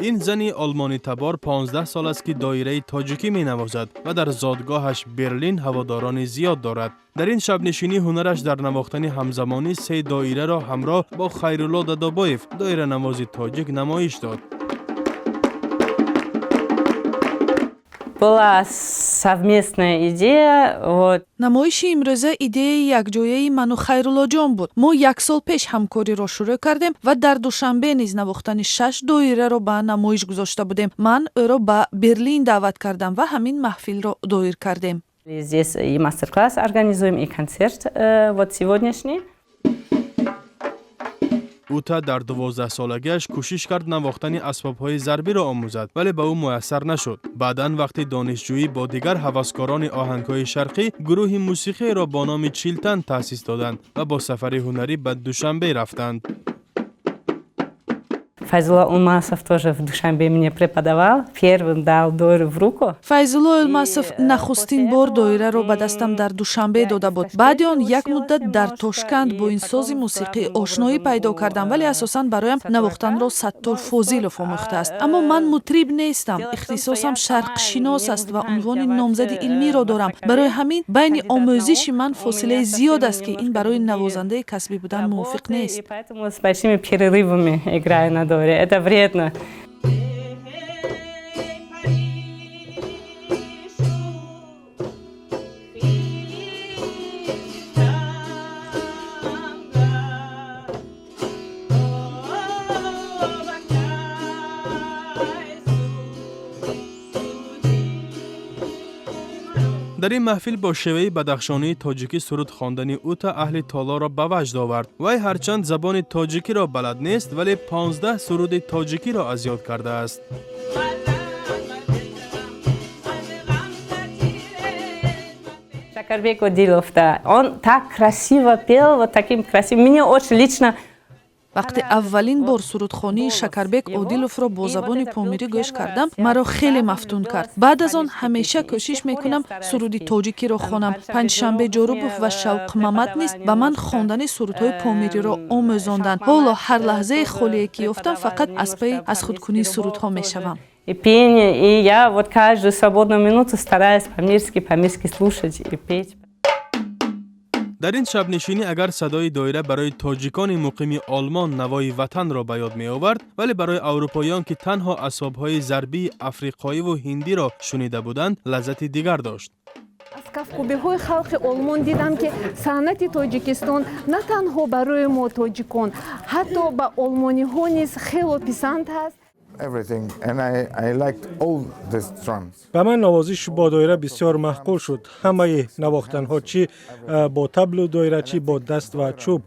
این زنی آلمانی تبار 15 سال است که دایره تاجیکی می نوازد و در زادگاهش برلین هواداران زیاد دارد. در این شب نشینی هنرش در نواختن همزمانی 3 دایره را همراه با خیرالله دادابایف دایره نواز تاجیک نمایش داد. Была совместная идея. намоиши имрӯза идеяи якҷояи ману Хайруллоҷон буд. мо 1 сол пеш ҳамкориро шурӯъ кардем ва дар душанбе низ навохтани 6 доираро ба намоиш гузошта будем. ман ӯро ба Берлин даъват кардам ва ҳамин маҳфилро доир кардем. Здесь и мастер-класс организуем, и концерт вот сегодняшний. اوتا در 12 سالگیش کوشش کرد نواختن اسباب‌های ضربی را آموزد ولی به او میسر نشد. بعداً وقتی دانشجویی با دیگر هوسکاران آهنگ‌های شرقی گروه موسیقی را با نام چیلتن تأسیس دادند و با سفر هنری به دوشنبه رفتند. Файзулла Улмасов тоже в Душанбе мне преподавал. Первым дал дойру в руку. Файзулла Улмасов нахустин бор доираро ба дастам дар Душанбе дода буд. баъди он як муддат дар Тошканд бо ин сози мусиқӣ ошноӣ пайдо кардам, вале асосан бароям навохтанро Саттор Фозилов омӯхтааст. аммо ман мутриб нестам. ихтисосам шарқшинос аст ва унвони номзади илмиро дорам. барои ҳамин байни омӯзиши ман фосилаи зиёд аст ки ин барои навозандаи касбӣ будан мувофиқ нест. Поэтому с большими перерывами играю на дойре. Это вредно. در این محفل با شیوه بدخشانی تاجیکی سرود خواندن اوتا اهل تالا را به وجد آورد. وی هرچند زبان تاجیکی را بلد نیست ولی 15 سرود تاجیکی را از یاد کرده است. Шакарбек Одилов, да. Он так красиво пел, вот таким красивым. Мне очень лично. вақте аввалин бор сурудхонии Шакарбек Одиловро бо забони помирӣ гӯш кардам, маро хеле мафтун кард. баъд аз он ҳамеша кӯшиш мекунам суруди тоҷикиро хонам. Панҷшанбе Ҷорубов ва Шавқ Мамад низ ба ман хондани сурудҳои помириро омӯзонданд. ҳоло ҳар лаҳзаи холие ки ёфтам фақат аз паи аз худкунии сурудҳо мешавам. И пение, и я вот каждую свободную минуту стараюсь по-мирски слушать и петь. در این شب نشینی اگر صدای دایره برای تاجیکان مقیم آلمان نوای وطن را به یاد می آورد، ولی برای اروپاییان که تنها اسباب‌های ضربی افریقایی و هندی را شنیده بودند لذت دیگر داشت. аз кафкубиҳои халқи олмон дидам ки санъати тоҷикистон на танҳо барои мо тоҷикон, ҳатто ба олмониҳо низ хело писанд ҳаст. Everything and I liked all the drums. به من نوازش با دایره بسیار محقول شد. همه نواختنها چی با تبل و دایره چی با دست و چوب.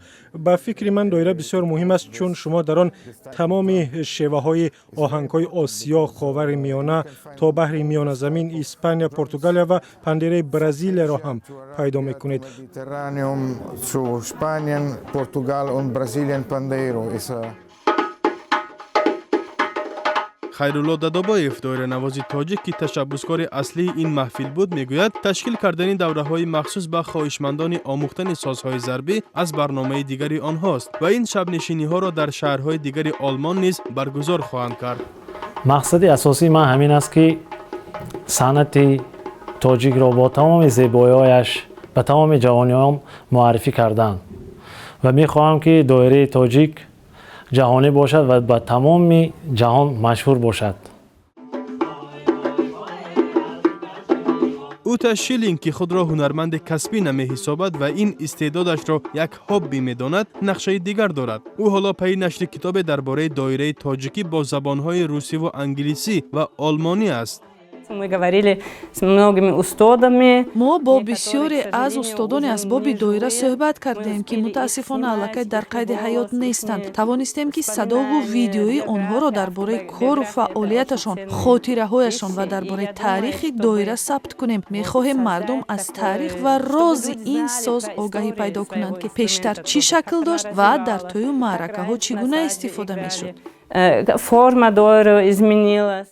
به فکر من دایره بسیار مهم است چون شما در آن تمام شیوه های آهنگ های آسیا، خاور میانه تا بحر میانه زمین، اسپانیا، پرتغال و پندیره برزیل را هم پیدا میکنید. Mediterraneum zu Spanien, Portugal und Brasilien Pandeiro ist خیرالله دادابایف دایره نواز تاجیک که تشبسکار اصلی این محفل بود میگوید تشکیل کردن دوره‌های مخصوص به خواهشمندان آموختن سازهای ضربی از برنامه دیگری آنهاست و این شب نشینی‌ها را در شهرهای دیگری آلمان نیز برگزار خواهند کرد. مقصد اساسی من همین است که صنعت تاجیک را با تمام زیبایی‌هایش به تمام جوانان معرفی کردن و می‌خواهم که دایره تاجیک جهانی باشد و به تمام جهان مشهور باشد. اوتا شیلینگ که خود را هنرمند کسبی نمی حسابد و این استعدادش را یک هابی می داند، نقشه دیگر دارد. او حالا پی نشر کتاب درباره دایره تاجیکی با زبانهای روسی و انگلیسی و آلمانی است. мо бо бисёре аз устодони асбоби доира суҳбат кардем ки мутаассифона аллакай дар қайди ҳаёт нестанд. тавонистем ки садову видеои онҳоро дар бораи кору фаъолияташон, хотираҳояшон ва дар бораи таърихи доира сабт кунем. мехоҳем мардум аз таърих ва рози ин соз огаҳӣ пайдо кунанд ки пештар чӣ шакл дошт ва дар тӯю маъракаҳо чӣ гуна истифода мешуд. Форма дойро изменилась.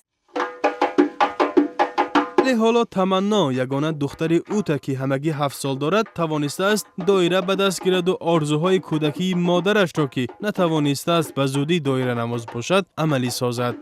حالا تمنا یگانه دختر اوتا که همگی 7 سال دارد توانسته است دایره به دست گیرد و آرزوهای کودکی مادرش را که نتوانسته است به زودی دایره نواز باشد عملی سازد.